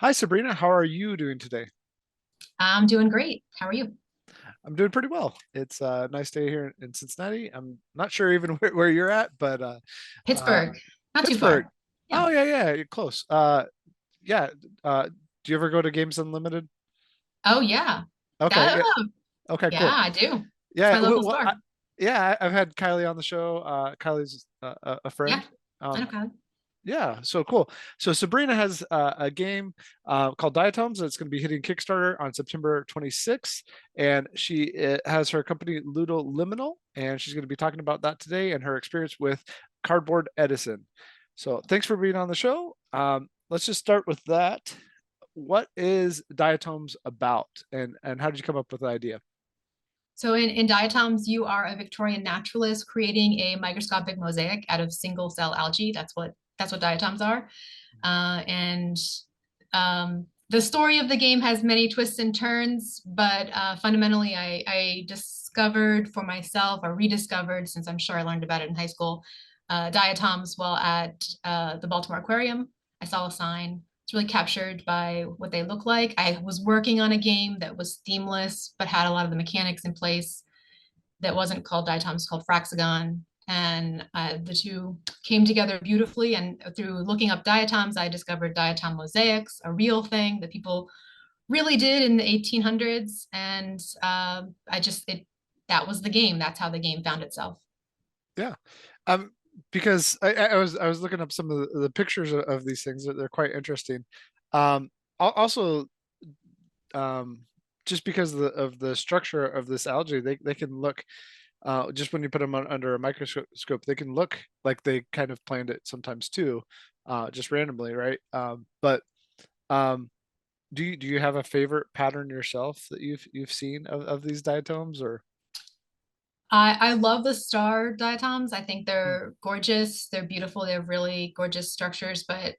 Hi, Sabrina. How are you doing today? I'm doing great. How are you? I'm doing pretty well. It's a nice day here in Cincinnati. I'm not sure even where you're at, but uh, Pittsburgh, not too Pittsburgh. far. Yeah. Oh yeah, yeah, you're close. Yeah. Do you ever go to Games Unlimited? Oh, yeah. Okay, That, yeah. Okay, yeah, cool. I do. It's Yeah. my local Well, store. yeah, I've had Kylie on the show. Kylie's a Yeah, friend. I know Um, Kylie. Yeah, so cool. So Sabrina has a game called Diatoms that's going to be hitting Kickstarter on September 26th, and she has her company Ludo Liminal, and she's going to be talking about that today and her experience with Cardboard Edison. So thanks for being on the show. Let's just start with that. What is Diatoms about, and how did you come up with the idea? So in diatoms, you are a Victorian naturalist creating a microscopic mosaic out of single cell algae. That's what diatoms are. And the story of the game has many twists and turns, but fundamentally, I discovered for myself, or rediscovered, since I'm sure I learned about it in high school, diatoms while at the Baltimore Aquarium. I saw a sign. It's really captured by what they look like. I was working on a game that was themeless, but had a lot of the mechanics in place that wasn't called diatoms, called Fraxagon. And the two came together beautifully. And through looking up diatoms, I discovered diatom mosaics, a real thing that people really did in the 1800s. And that was the game. That's how the game found itself. Yeah. Um, because I was looking up some of the pictures of these things. They're quite interesting. Also, um, just because of the structure of this algae, they can look just when you put them under a microscope, they can look like they kind of planned it sometimes too, just randomly, right? But um, do you have a favorite pattern yourself that you've seen of these diatoms or? I love the star diatoms. I think Hmm. they're gorgeous. They're beautiful. They have really gorgeous structures. But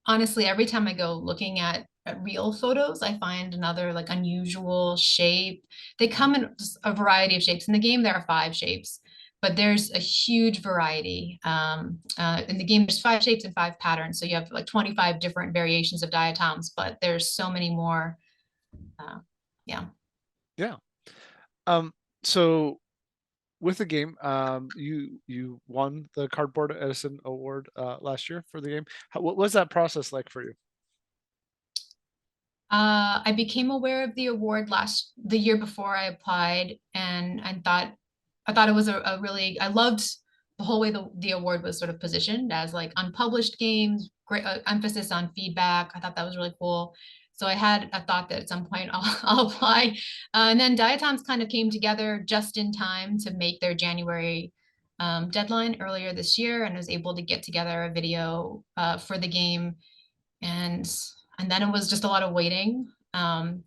honestly, every time I go looking at real photos, I find another like unusual shape. They come in a variety of shapes. In the game, there are five shapes, but there's a huge variety. In the game, there's five shapes and five patterns. So you have like 25 different variations of diatoms, but there's so many more. Uh, yeah. Yeah. Um, so with the game, you won the Cardboard Edison Award last year for the game. What was that process like for you? I became aware of the award the year before I applied, and I thought it was a really, I loved the whole way the award was sort of positioned as like unpublished games, great emphasis on feedback. I thought that was really cool. So I had a thought that at some point I'll apply. And then Diatoms kind of came together just in time to make their January deadline earlier this year, and was able to get together a video for the game, and then it was just a lot of waiting. And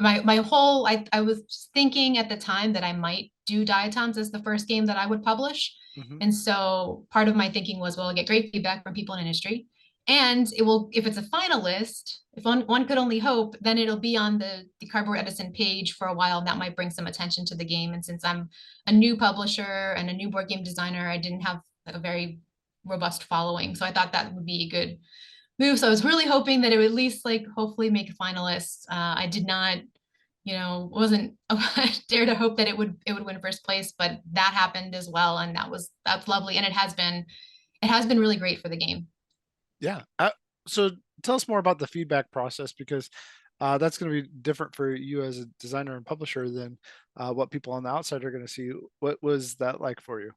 my whole I was thinking at the time that I might do Diatoms as the first game that I would publish. Hmm. And so part of my thinking was, well, I'll get great feedback from people in industry. And it will, if it's a finalist, if one could only hope, then it'll be on the Cardboard Edison page for a while. And that might bring some attention to the game. And since I'm a new publisher and a new board game designer, I didn't have a very robust following. So I thought that would be a good move. So I was really hoping that it would at least like hopefully make a finalist. I did not, wasn't dare to hope that it would win first place, but that happened as well, and that's lovely, and it has been really great for the game. Yeah. So tell us more about the feedback process because that's going to be different for you as a designer and publisher than what people on the outside are going to see. What was that like for you?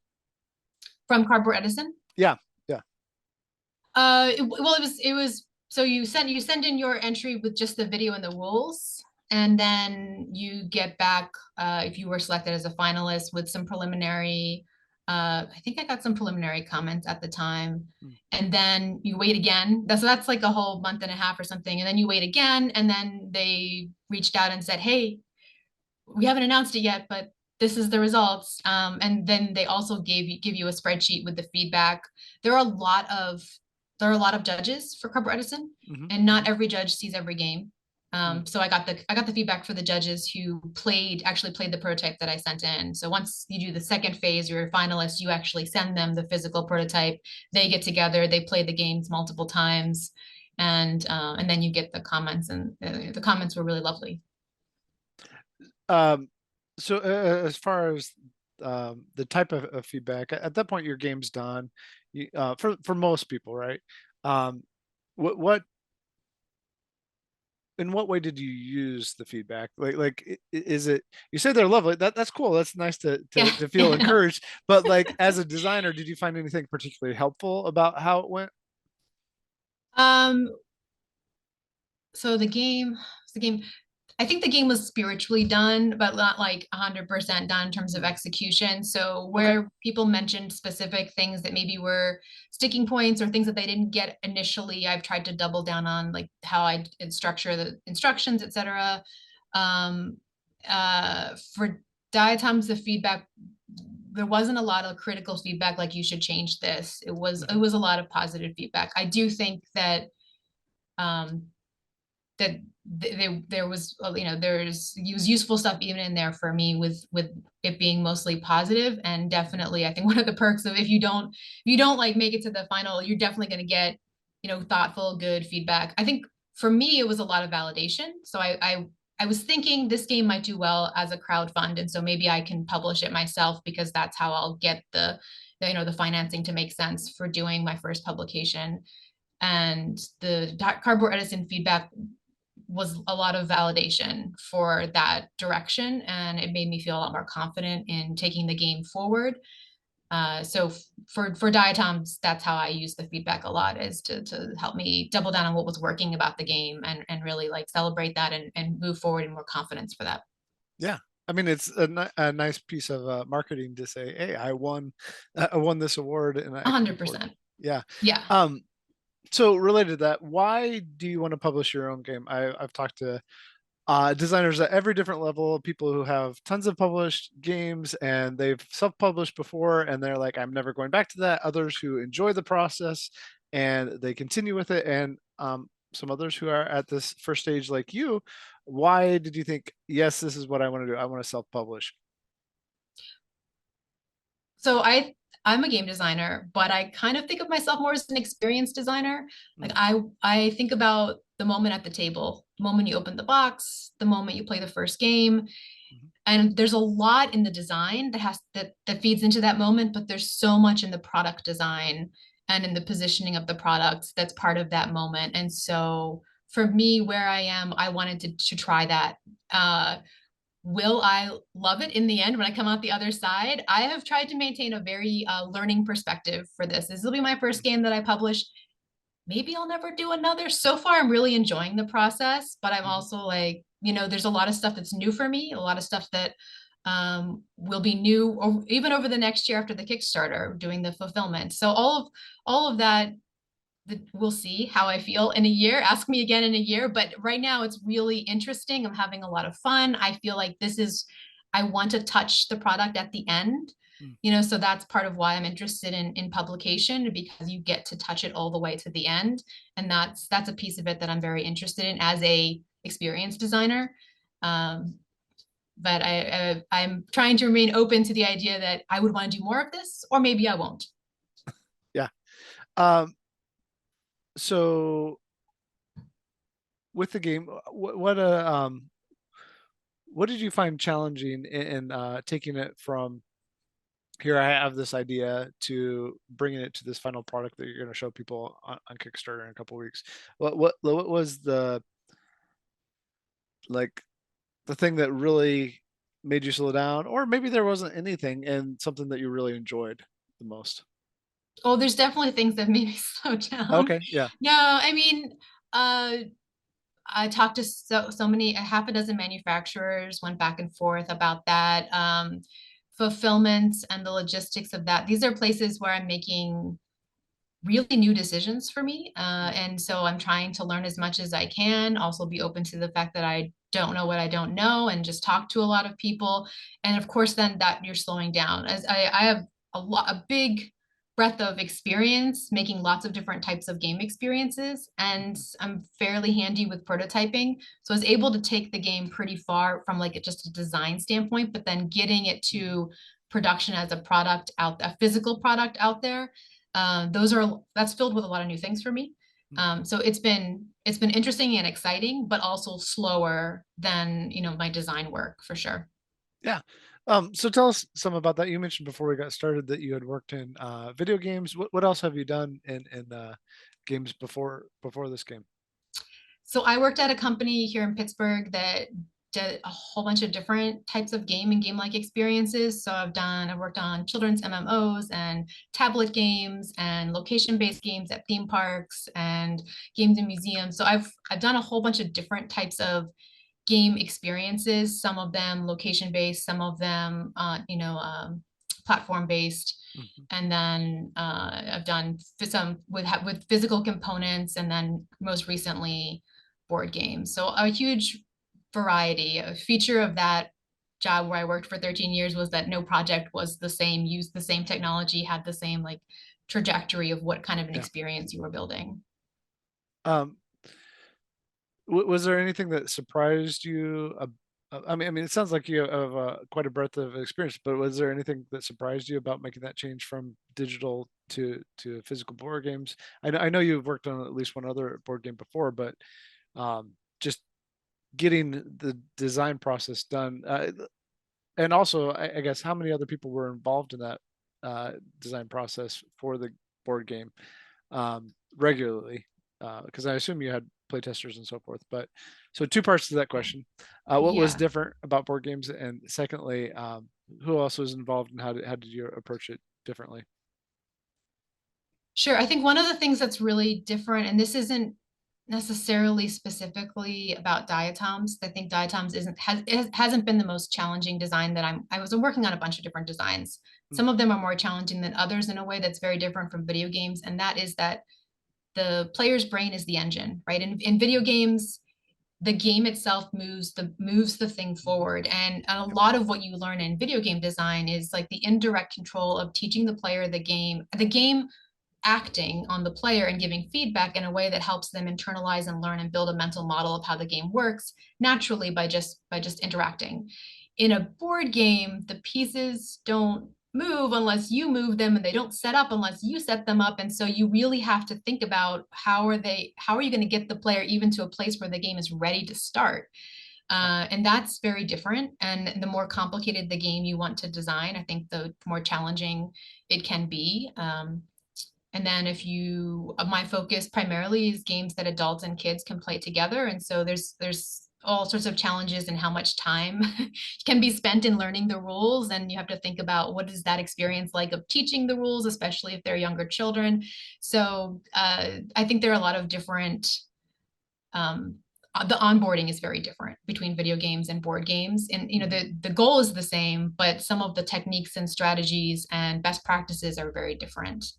From Cardboard Edison. Yeah. Yeah. Well, it was so you send in your entry with just the video and the rules, and then you get back if you were selected as a finalist with some preliminary. I think I got some preliminary comments at the time, Mm. and then you wait again. So that's like a whole month and a half or something, and then you wait again, and then they reached out and said, "Hey, we haven't announced it yet, but this is the results." And then they also give you a spreadsheet with the feedback. There are a lot of there are a lot of judges for Cardboard Edison, Hmm. and not Hmm. every judge sees every game. Mm. So I got the feedback for the judges who actually played the prototype that I sent in. So once you do the second phase, you're a finalist, you actually send them the physical prototype. They get together, they play the games multiple times, and then you get the comments, and the comments were really lovely. Um, so as far as the type of feedback, at that point your game's done. For most people, right? Um, what in what way did you use the feedback? Is it, you say they're lovely? That's cool. That's nice Yeah, to feel yeah. encouraged. But like as a designer, did you find anything particularly helpful about how it went? Um, so the game, I think the game was spiritually done, but not like 100% done in terms of Hmm. execution. So Okay. where people mentioned specific things that maybe were sticking points or things that they didn't get initially, I've tried to double down on, like how I structure the instructions, etc. Um, for Diatoms, the feedback, there wasn't a lot of critical feedback like you should change this. It Hmm. was a lot of positive feedback. I do think that um, that there was, there's use useful stuff even in there for me, with it being mostly positive. And definitely I think one of the perks of, if you don't like make it to the final, you're definitely going to get, thoughtful, good feedback. I think for me it was a lot of validation. So I was thinking this game might do well as a crowd fund, and so maybe I can publish it myself, because that's how I'll get the financing to make sense for doing my first publication. And the Cardboard Edison feedback was a lot of validation for that direction, and it made me feel a lot more confident in taking the game forward. So for Diatoms, that's how I use the feedback a lot, is to help me double down on what was working about the game, and really like celebrate that, and move forward in more confidence for that. Yeah. I mean, it's a nice piece of marketing to say, "Hey, I won this award, and I can report." 100%. Yeah. Yeah. Um, so related to that, why do you want to publish your own game? I've talked to designers at every different level, people who have tons of published games and they've self-published before, and they're like, I'm never going back to that. Others who enjoy the process and they continue with it, and some others who are at this first stage like you. Why did you think, yes, this is what I want to do? I want to self-publish. So I'm a game designer, but I kind of think of myself more as an experienced designer. Like Mm, I think about the moment at the table, the moment you open the box, the moment you play the first game. mhm, And there's a lot in the design that feeds into that moment, but there's so much in the product design and in the positioning of the product that's part of that moment. And so for me, where I am, I wanted to try that. Will I love it in the end when I come out the other side? I have tried to maintain a very learning perspective for this. This will be my first mm, game that I publish. Maybe I'll never do another. So far, I'm really enjoying the process, but I'm mhm. also like, there's a lot of stuff that's new for me, a lot of stuff that will be new, or even over the next year after the Kickstarter, doing the fulfillment. So all of that, we'll see how I feel in a year. Ask me again in a year. But right now, it's really interesting. I'm having a lot of fun. I feel like I want to touch the product at the end. Mm. So that's part of why I'm interested in publication, because you get to touch it all the way to the end. And that's a piece of it that I'm very interested in as a experienced designer. Um, but I'm trying to remain open to the idea that I would want to do more of this, or maybe I won't. Yeah. Um, so with the game, what did you find challenging in taking it from, here I have this idea, to bringing it to this final product that you're going to show people on Kickstarter in a couple of weeks? What was the, like, the thing that really made you slow down, or maybe there wasn't anything and something that you really enjoyed the most? Oh, there's definitely things that made me slow down. Okay, yeah. No, I mean, uh, I talked to so many, a half a dozen manufacturers, went back and forth about that. Fulfillment and the logistics of that. These are places where I'm making really new decisions for me. Mm, And so I'm trying to learn as much as I can, also be open to the fact that I don't know what I don't know, and just talk to a lot of people. And of course, then that you're slowing down. As I have a big breadth of experience making lots of different types of game experiences, and mhm, I'm fairly handy with prototyping. So I was able to take the game pretty far from like just a design standpoint, but then getting it mhm. to production as a product out, a physical product out there, that's filled with a lot of new things for me. Mm. So it's been interesting and exciting, but also slower than, you know, my design work for sure. Yeah. So tell us some about that. You mentioned before we got started that you had worked in video games. What else have you done in games before this game? So I worked at a company here in Pittsburgh that did a whole bunch of different types of game and game-like experiences. So I've worked on children's MMOs and tablet games and location-based games at theme parks and games in museums. So I've done a whole bunch of different types of game experiences, some of them location-based, some of them platform-based. Mhm. And then I've done some with physical components, and then most recently board games. So a huge variety. A feature of that job where I worked for 13 years was that no project was the same, used the same technology, had the same like trajectory of what kind of an Yeah. experience you were building. Um, was there anything that surprised you? I mean, it sounds like you have quite a breadth of experience, but was there anything that surprised you about making that change from digital to physical board games? I know you've worked on at least one other board game before, but just getting the design process done, and also, I guess, how many other people were involved in that design process for the board game regularly? Because I assume you had playtesters and so forth. But so two parts to that question: what was Yeah. different about board games, and secondly, who else was involved, and how did you approach it differently? Sure. I think one of the things that's really different, and this isn't necessarily specifically about diatoms. I think diatoms hasn't been the most challenging design that I was working on a bunch of different designs. Mm. Some of them are more challenging than others in a way that's very different from video games, and that is that the player's brain is the engine, right? In video games, the game itself moves the thing Mhm. forward, and a Yep. lot of what you learn in video game design is like the indirect control of teaching the player the game acting on the player and giving feedback in a way that helps them internalize and learn and build a mental model of how the game works naturally by just interacting. In a board game, the pieces don't move unless you move them, and they don't set up unless you set them up, and so you really have to think about how are you going to get the player even to a place where the game is ready to start. Yeah. And that's very different. And the more complicated the game you want to design, I think the more challenging it can be. And then my focus primarily is games that adults and kids can play together. And so there's all sorts of challenges in how much time can be spent in learning the rules. And you have to think about what is that experience like of teaching the rules, especially if they're younger children. So I think there are a lot of different, the onboarding is very different between video games and board games. And you know, Mhm. the goal is the same, but some of the techniques and strategies and best practices are very different.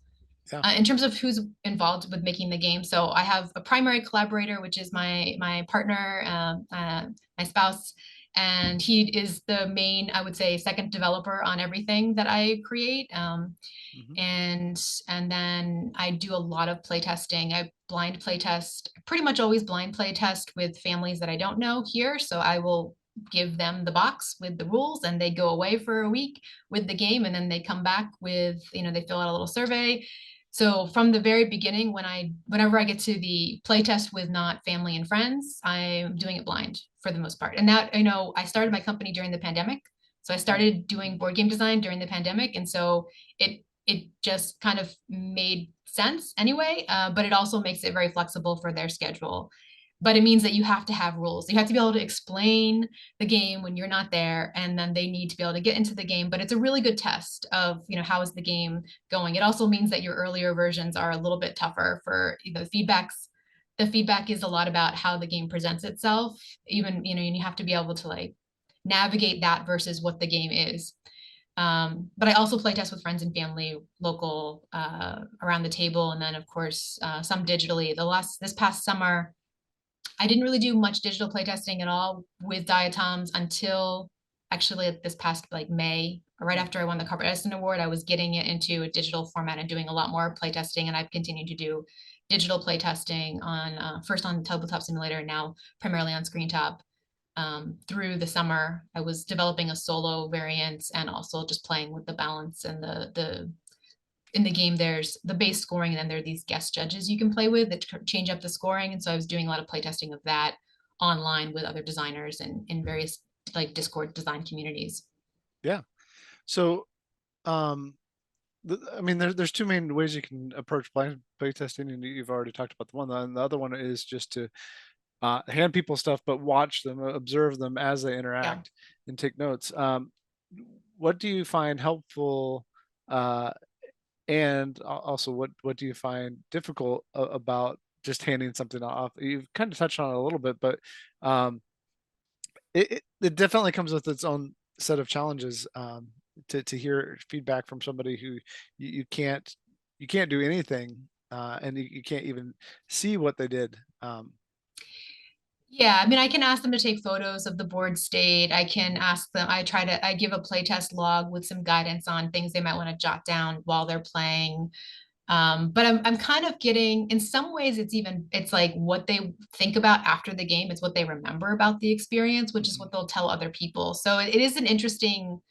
Yeah. In terms of who's involved with making the game, so I have a primary collaborator, which is my partner, my spouse, and he is the main, I would say, second developer on everything that I create. Mhm. And then I do a lot of play testing. I blind play test, pretty much always blind play test with families that I don't know here. So I will give them the box with the rules, and they go away for a week with the game, and then they come back with, you know, they fill out a little survey. So from the very beginning, whenever I get to the play test with not family and friends, I'm doing it blind for the most part. And that, you know, I started my company during the pandemic. So I Mm. started doing board game design during the pandemic. And so it just kind of made sense anyway, but it also makes it very flexible for their schedule. But it means that you have to have rules. You have to be able to explain the game when you're not there, and then they need to be able to get into the game. But it's a really good test of, you know, how is the game going. It also means that your earlier versions are a little bit tougher for the feedbacks. The feedback is a lot about how the game presents itself. Even, you know, and you have to be able to like navigate that versus what the game is. But I also play test with friends and family, local, around the table, and then of course some digitally. This past summer, I didn't really do much digital playtesting at all with Diatoms until actually this past like May, right Mm. after I won the Cardboard Edison Award. I was getting it into a digital format and doing a lot more playtesting, and I've continued to do digital playtesting on first on Tabletop Simulator, and now primarily on ScreenTop. Through the summer, I was developing a solo variant and also just playing with the balance and in the game, there's the base scoring, and then there are these guest judges you can play with that change up the scoring. And so I was doing a lot of playtesting of that online with other designers and in various like Discord design communities. Yeah. So, um, I mean, there's two main ways you can approach play testing, and you've already talked about the one. And the other one is just to hand people stuff, but watch them, observe them as they Yeah. interact, and take notes. What do you find helpful, uh, and also what do you find difficult about just handing something off? You've kind of touched on it a little bit, but um, it definitely comes with its own set of challenges. To hear feedback from somebody who you can't do anything, and you can't even see what they did. Yeah, I mean, I can ask them to take photos of the board state. I can ask them, I give a playtest log with some guidance on things they might want to jot down while they're playing. But I'm kind of getting, in some ways, it's like what they think about after the game. It's what they remember about the experience, which is Mhm. what they'll tell other people. So it is an interesting,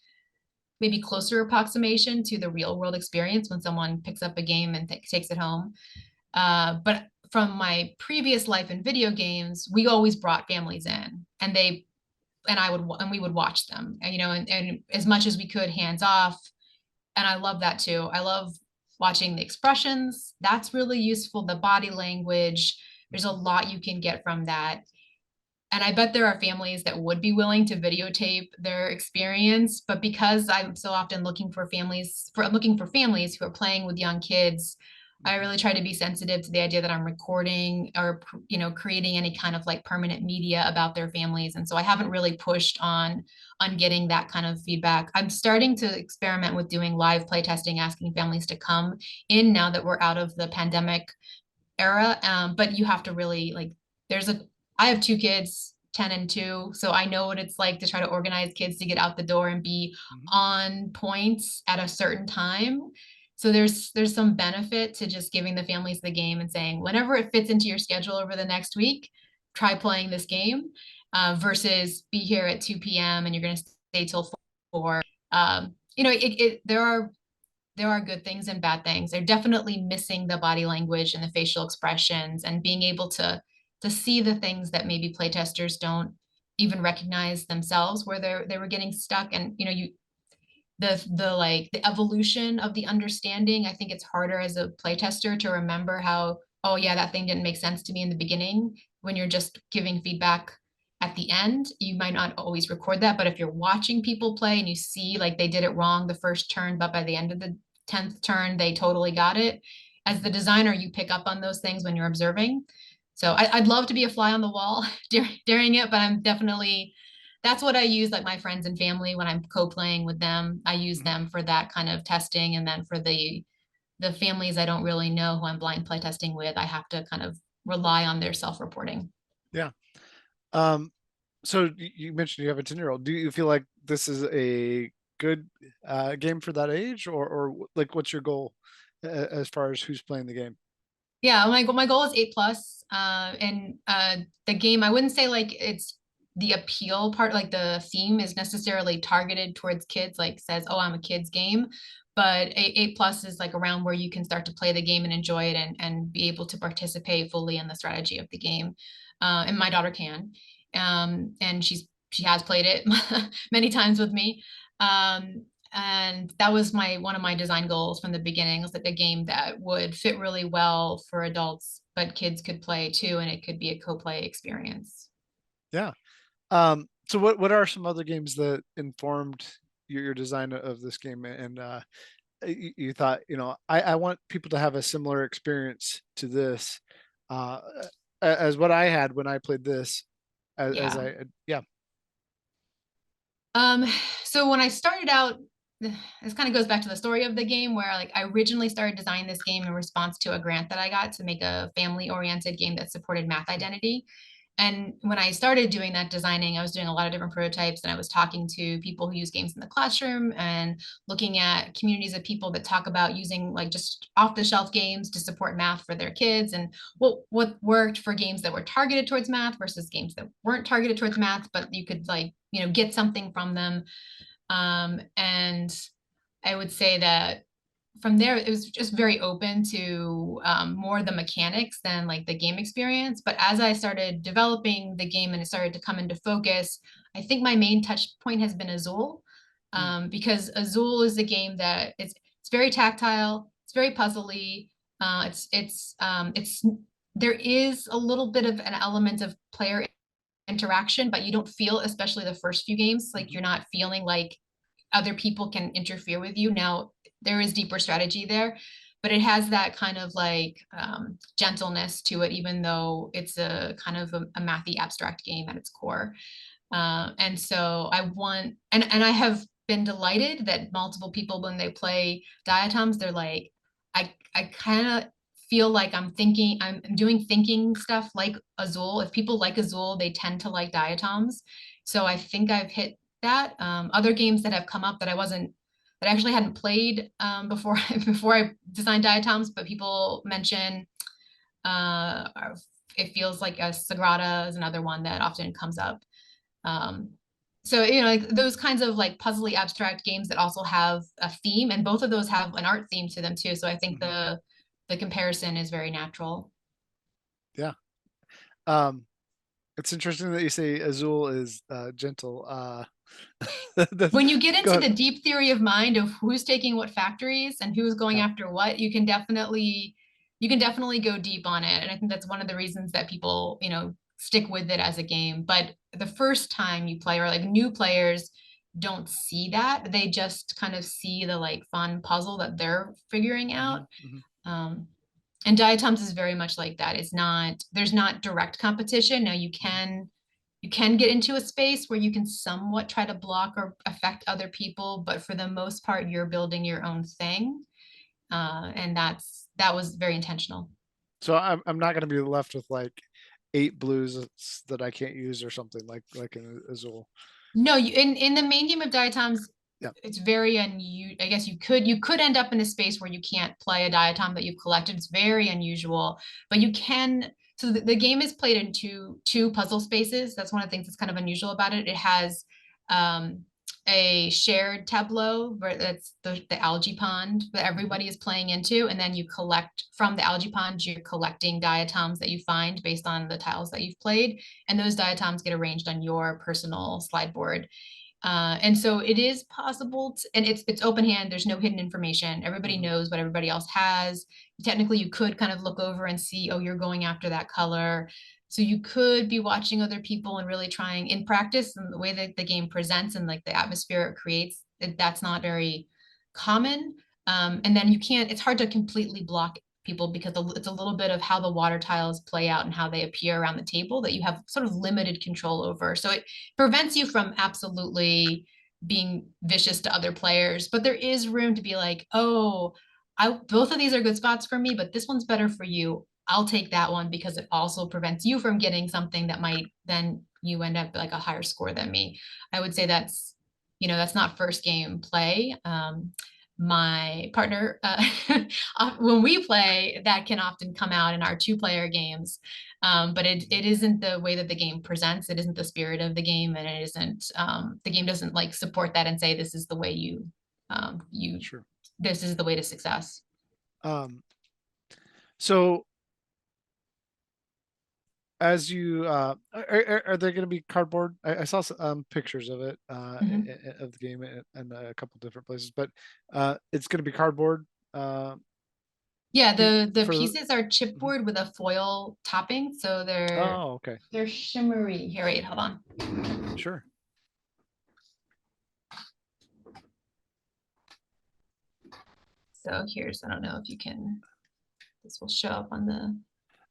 maybe closer approximation to the real world experience when someone picks up a game and takes it home. But from my previous life in video games, we always brought families in, and we would watch them, and and as much as we could, hands off. And I love that too. I love watching the expressions. That's really useful. The body language. There's a lot you can get from that. And I bet there are families that would be willing to videotape their experience, but because I'm so often looking for families who are playing with young kids, I Mhm. really try to be sensitive to the idea that I'm recording or creating any kind of like permanent media about their families. And so I haven't really pushed on getting that kind of feedback. I'm starting to experiment with doing live playtesting, asking families to come in now that we're out of the pandemic era. But you have to really like, there's a, I have two kids, 10 and 2, so I know what it's like to try to organize kids to get out the door and be Mhm. on points at a certain time. So there's some benefit to just giving the families the game and saying, whenever it fits into your schedule over the next week, try playing this game, versus be here at 2 p.m. and you're going to stay till 4. There are good things and bad things. They're definitely missing the body language and the facial expressions and being able to see the things that maybe playtesters don't even recognize themselves, where they were getting stuck. And the evolution of the understanding. I think it's harder as a playtester to remember how, oh yeah, that thing didn't make sense to me in the beginning. When you're just giving feedback at the end, you might not always record that. But if you're watching people play and you see like they did it wrong the first turn, but by the end of the 10th turn, they totally got it. As the Mhm. designer, you pick up on those things when you're observing. So I'd love to be a fly on the wall during it, but I'm definitely, that's what I use, like my friends and family when I'm co-playing with them. I use Mhm. them for that kind of testing. And then for the families I don't really know who I'm blind play testing with, I have to kind of rely on their self-reporting. Yeah. Um, so you mentioned you have a 10-year-old. Do you feel like this is a good game for that age, or like what's your goal as far as who's playing the game? Yeah, my goal is 8 plus. And the game, I wouldn't say like it's the appeal part, like the theme is necessarily targeted towards kids, like says, oh, I'm a kid's game. But 8 plus is like around where you can start to play the game and enjoy it and be able to participate fully in the strategy of the game. And my daughter can. And she has played it many times with me. Um, and that was my one of my design goals from the beginning, was like a game that would fit really well for adults, but kids could play too, and it could be a co-play experience. Yeah. So what are some other games that informed your design of this game, and you thought, I want people to have a similar experience to this, uh, as what I had when I played this, as Yeah. I yeah. Um, so when I started out, this kind of goes back to the story of the game, where like I originally started designing this game in response to a grant that I got to make a family-oriented game that supported math identity. And when I started doing that designing, I was doing a lot of different prototypes, and I was talking to people who use games in the classroom and looking at communities of people that talk about using like just off the shelf games to support math for their kids, and what worked for games that were targeted towards math versus games that weren't targeted towards math, but you could like, get something from them. And I would say that from there, it was just very open to more the mechanics than like the game experience. But as I started developing the game and it started to come into focus, I think my main touch point has been Azul, Mm, because Azul is a game that it's very tactile, it's very puzzly. It's there is a little bit of an element of player interaction, but you don't feel, especially the first few games, like mhm, you're not feeling like other people can interfere with you. Now, there is deeper strategy there, but it has that kind of like gentleness to it, even though it's a kind of a mathy abstract game at its core. And so I want, and I have been delighted that multiple people, when they play Diatoms, they're like, I kind of feel like I'm doing thinking stuff like Azul. If people like Azul, they tend to like Diatoms. So I think I've hit that. Other games that have come up that I actually hadn't played before before I designed Diatoms, but people mention uh, it feels like a Sagrada is another one that often comes up. Um, so like those kinds of like puzzly abstract games that also have a theme, and both of those have an art theme to them too. So I think mhm. the comparison is very natural. Yeah. Um, it's interesting that you say Azul is gentle. That's When you get into go the deep theory of mind of who's taking what factories and who's going yeah. after what, you can definitely go deep on it. And I think that's one of the reasons that people, stick with it as a game. But the first time you play, or like new players don't see that. They just kind of see the like fun puzzle that they're figuring out. Mhm, mhm, Um, and Diatoms is very much like that. There's not direct competition. Now mhm. you can get into a space where you can somewhat try to block or affect other people, but for the most part, you're building your own thing. And that was very intentional. So I'm not going to be left with like 8 blues that I can't use or something like in Azul. No, in the main game of Diatoms, Yeah. it's very unusual. I guess you could end up in a space where you can't play a diatom that you've collected. It's very unusual, but you can. So the game is played in two puzzle spaces. That's one of the things that's kind of unusual about it. It has um, a shared tableau where that's the algae pond that Mhm, everybody is playing into, and then you collect from the algae pond. You're collecting diatoms that you find based on the tiles that you've played, and those diatoms get arranged on your personal slide board. And so it is possible and it's open hand. There's no hidden information. Everybody mhm. knows what everybody else has. Technically, you could kind of look over and see, oh, you're going after that color. So you could be watching other people and really trying in practice, and the way that the game presents and like the atmosphere it creates, that's not very common. And then you can't, it's hard to completely block people because it's a little bit of how the water tiles play out and how they appear around the table that you have sort of limited control over. So it prevents you from absolutely being vicious to other players, but there is room to be like, oh, I both of these are good spots for me, but this one's better for you. I'll take that one because it also prevents you from getting something that might then you end up like a higher score than me. I would say that's not first game play. My partner, when we play, that can often come out in our two-player games. But it isn't the way that the game presents. It isn't the spirit of the game, and it isn't the game doesn't like support that and say this is the way you Sure. this is the way to success. Um, so as you are there going to be cardboard? I saw pictures of it Mhm. of the game in a couple different places, but it's going to be cardboard uh Yeah, the for the pieces are mhm. chipboard with a foil topping, so Oh, okay. they're shimmery. Here, wait, hold on. Sure. So here's, I don't know if you can, this will show up on the.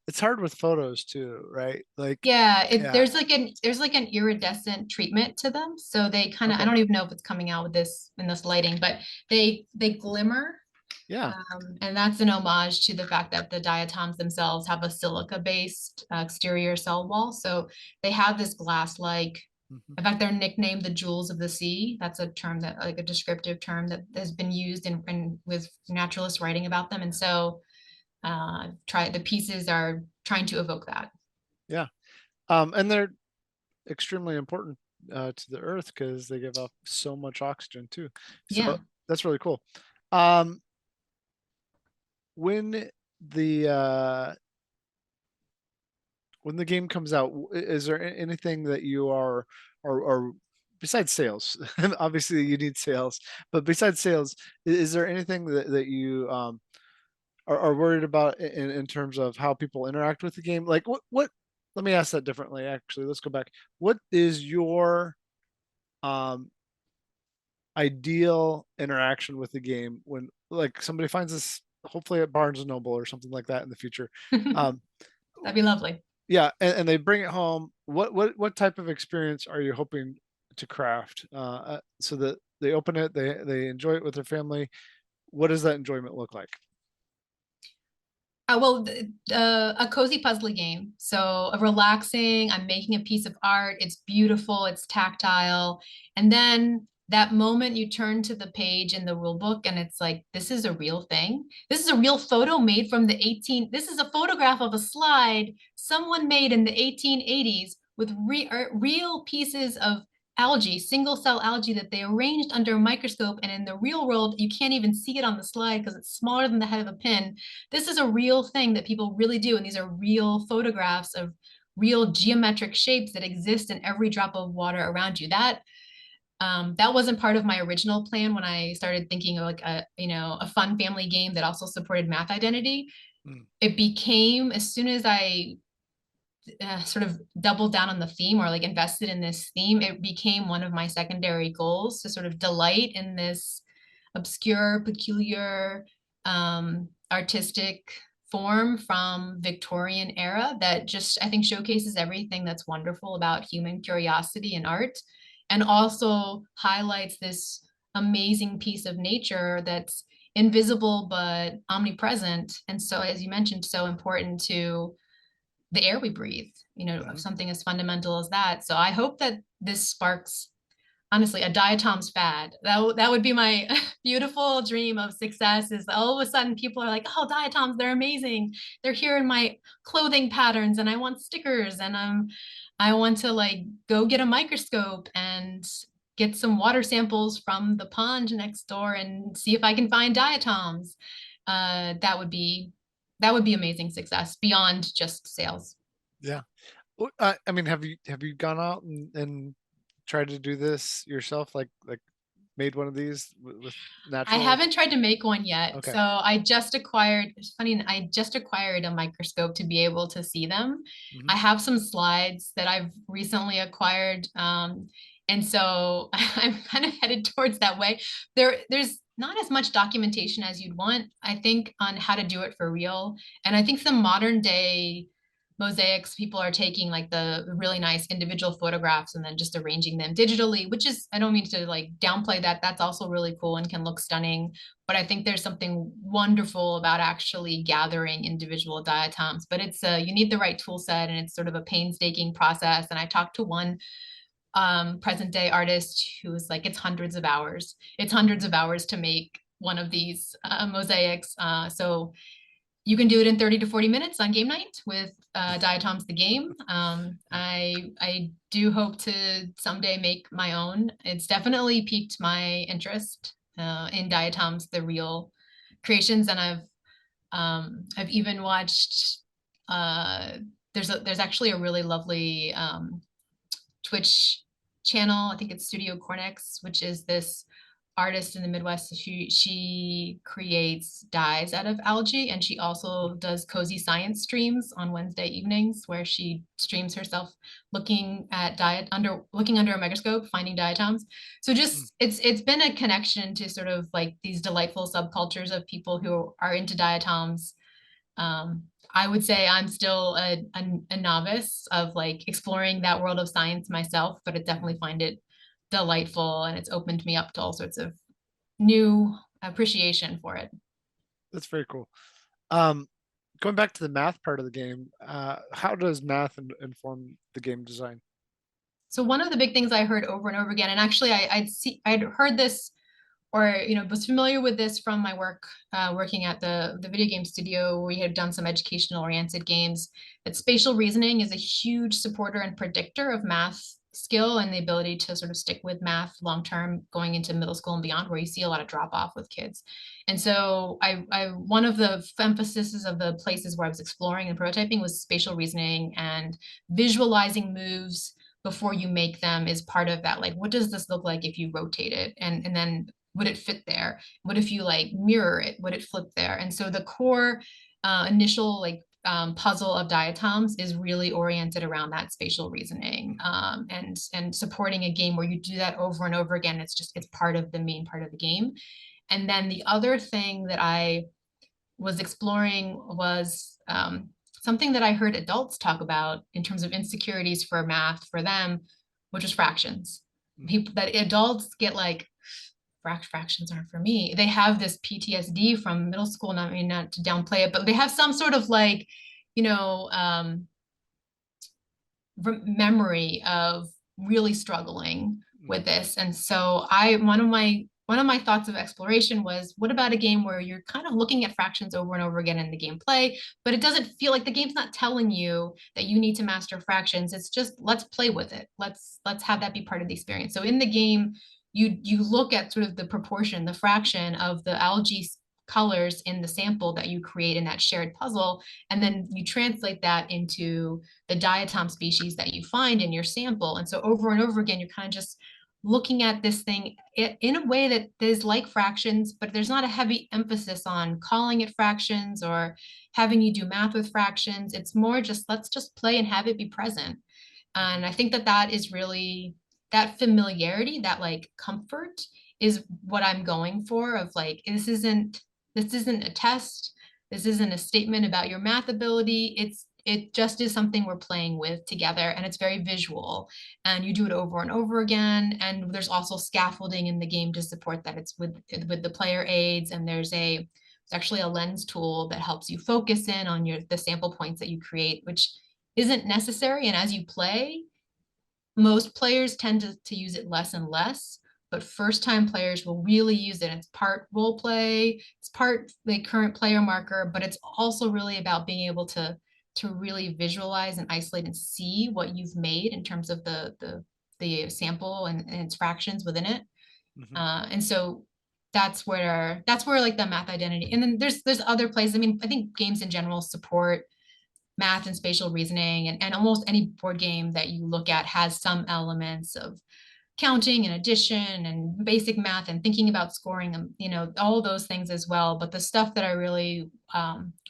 It's hard with photos too, right? Like Yeah, yeah. there's like an iridescent treatment to them. So they kind of, I Okay. don't even know if it's coming out with this in this lighting, but they glimmer. Yeah. And that's an homage to the fact that the diatoms themselves have a silica-based exterior cell wall. So they have this glass-like, Mhm. in fact, they're nicknamed the jewels of the sea. That's a term that, like a descriptive term that has been used in with naturalists writing about them. And so the pieces are trying to evoke that. Yeah. And they're extremely important to the earth because they give off so much oxygen too. So Yeah. that's really cool. Um when the when the game comes out, is there anything that you are besides sales? Obviously, you need sales, but besides sales, is there anything that you are worried about in terms of how people interact with the game? Like what? Let me ask that differently. Actually, let's go back. What is your um ideal interaction with the game when like somebody finds this hopefully at Barnes and Noble or something like that in the future? Um, That'd be lovely. yeah, and they bring it home. What type of experience are you hoping to craft so that they open it, they enjoy it with their family? What does that enjoyment look like? A cozy puzzle game. So a relaxing, I'm making a piece of art. It's beautiful, it's tactile. And then that moment you turn to the page in the rule book and it's like, this is a real thing. This is a real photo made from the this is a photograph of a slide someone made in the 1880s with real pieces of algae, single cell algae that they arranged under a microscope. And in the real world, you can't even see it on the slide because it's smaller than the head of a pin. This is a real thing that people really do. And these are real photographs of real geometric shapes that exist in every drop of water around you. That wasn't part of my original plan when I started thinking of like a fun family game that also supported math identity. Mm, It became, as soon as I sort of doubled down on the theme or like invested in this theme, it became one of my secondary goals to sort of delight in this obscure, peculiar, artistic form from Victorian era that just, I think, showcases everything that's wonderful about human curiosity and art, and also highlights this amazing piece of nature that's invisible but omnipresent. And so, as you mentioned, so important to the air we breathe, mhm. something as fundamental as that. So I hope that this sparks, honestly, a diatoms fad. That would be my beautiful dream of success, is all of a sudden people are like, oh, diatoms, they're amazing. They're here in my clothing patterns and I want stickers and I want to like go get a microscope and get some water samples from the pond next door and see if I can find diatoms. That would be amazing success beyond just sales. Yeah. I mean, have you gone out and tried to do this yourself? Like made one of these with I natural? haven't tried to make one yet. Okay. So I just acquired, it's funny, I just acquired a microscope to be able to see them. Hmm. I have some slides that I've recently acquired. And so I'm kind of headed towards that way. There's not as much documentation as you'd want, I think, on how to do it for real. And I think some modern day mosaics, people are taking like the really nice individual photographs and then just arranging them digitally, which is, I don't mean to like downplay that, that's also really cool and can look stunning, but I think there's something wonderful about actually gathering individual diatoms. But it's you need the right tool set and it's sort of a painstaking process. And I talked to one present day artist who was like, it's hundreds of hours to make one of these mosaics. So you can do it in 30 to 40 minutes on game night with Diatoms the game. I do hope to someday make my own. It's definitely piqued my interest in Diatoms the real creations, and I've even watched. Uh, there's actually a really lovely Twitch channel. I think it's Studio Cornix, which is this artist in the Midwest. She creates dyes out of algae, and she also does cozy science streams on Wednesday evenings, where she streams herself looking under a microscope, finding diatoms. So Mm. just it's been a connection to sort of like these delightful subcultures of people who are into diatoms. I would say I'm still a novice of like exploring that world of science myself, but I definitely find it delightful and it's opened me up to all sorts of new appreciation for it. That's very cool. Um, Going back to the math part of the game, how does math inform the game design? So one of the big things I heard over and over again, and actually I'd heard this or was familiar with this from my work working at the video game studio where we had done some educational oriented games, that spatial reasoning is a huge supporter and predictor of math skill and the ability to sort of stick with math long term going into middle school and beyond, where you see a lot of drop off with kids. And so one of the emphases of the places where I was exploring and prototyping was spatial reasoning, and visualizing moves before you make them is part of that. Like, what does this look like if you rotate it? And then would it fit there? What if you like mirror it? Would it flip there? And so the core initial like puzzle of Diatoms is really oriented around that spatial reasoning, and supporting a game where you do that over and over again. It's part of the main part of the game. And then the other thing that I was exploring was something that I heard adults talk about in terms of insecurities for math for them, which is fractions. People that adults get like, fractions aren't for me. They have this PTSD from middle school, and I mean, not to downplay it, but they have some sort of like, you know, memory of really struggling with this. And so one of my thoughts of exploration was, what about a game where you're kind of looking at fractions over and over again in the gameplay, but it doesn't feel like the game's not telling you that you need to master fractions. It's just, let's play with it. Let's have that be part of the experience. So in the game, you look at sort of the proportion, the fraction of the algae colors in the sample that you create in that shared puzzle, and then you translate that into the diatom species that you find in your sample. And so over and over again, you're kind of just looking at this thing in a way that is like fractions, but there's not a heavy emphasis on calling it fractions or having you do math with fractions. It's more just, let's just play and have it be present. And I think that that is really, that familiarity, that like comfort is what I'm going for, of like, this isn't a test. This isn't a statement about your math ability. It just is something we're playing with together, and it's very visual, and you do it over and over again. And there's also scaffolding in the game to support that. It's with the player aids, and there's actually a lens tool that helps you focus in on the sample points that you create, which isn't necessary. And as you play, most players tend to use it less and less, but first time players will really use it. It's part role play, it's part the current player marker, but it's also really about being able to really visualize and isolate and see what you've made in terms of the sample and its fractions within it. And so that's where like the math identity. And then there's other places. I mean, I think games in general support math and spatial reasoning, and almost any board game that you look at has some elements of counting and addition and basic math and thinking about scoring them, all those things as well. But the stuff that I really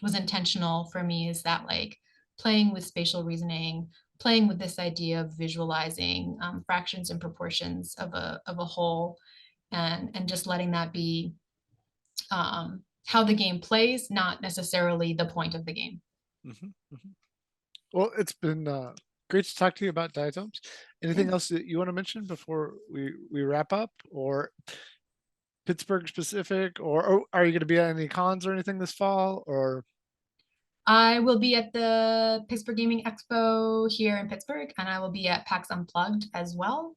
was intentional for me is that like playing with spatial reasoning, playing with this idea of visualizing fractions and proportions of a whole, and just letting that be how the game plays, not necessarily the point of the game. Well, it's been great to talk to you about diatoms. Anything else that you want to mention before we wrap up, or Pittsburgh specific, or are you going to be at any cons or anything this fall? Or I will be at the Pittsburgh Gaming Expo here in Pittsburgh, and I will be at PAX Unplugged as well.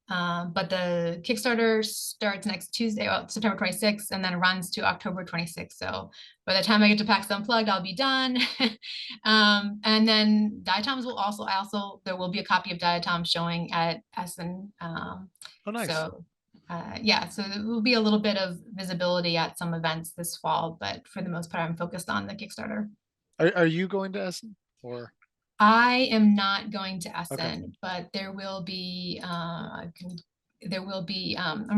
But the Kickstarter starts next Tuesday, September 26th, and then runs to October 26th. So by the time I get to PAX Unplugged, I'll be done. And then Diatoms will also, there will be a copy of Diatoms showing at Essen. oh, nice. So yeah, so there will be a little bit of visibility at some events this fall, but for the most part, I'm focused on the Kickstarter. Are you going to Essen, or? I am not going to Essen, Okay. but there will be, I'm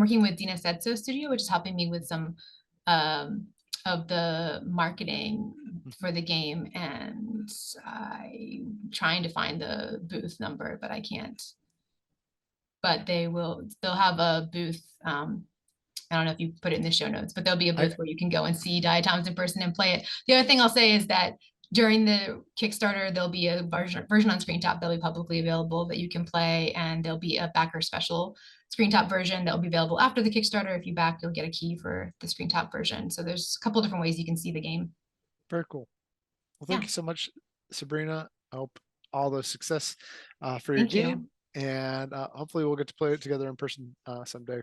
working with Dina Setso Studio, which is helping me with some of the marketing for the game, and I'm trying to find the booth number, but I can't. But they'll have a booth. I don't know if you put it in the show notes, but there'll be a booth where you can go and see Diatoms in person and play it. The other thing I'll say is that during the Kickstarter, there'll be a version on ScreenTop that'll be publicly available that you can play, and there'll be a backer special ScreenTop version that will be available after the Kickstarter. If you back, you'll get a key for the ScreenTop version. So there's a couple different ways you can see the game. Very cool. Well, thank you so much, Sabrina. I hope all the success for your game, and hopefully we'll get to play it together in person someday.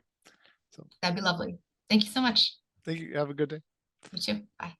So that'd be lovely. Thank you so much. Thank you. Have a good day. You too. Bye.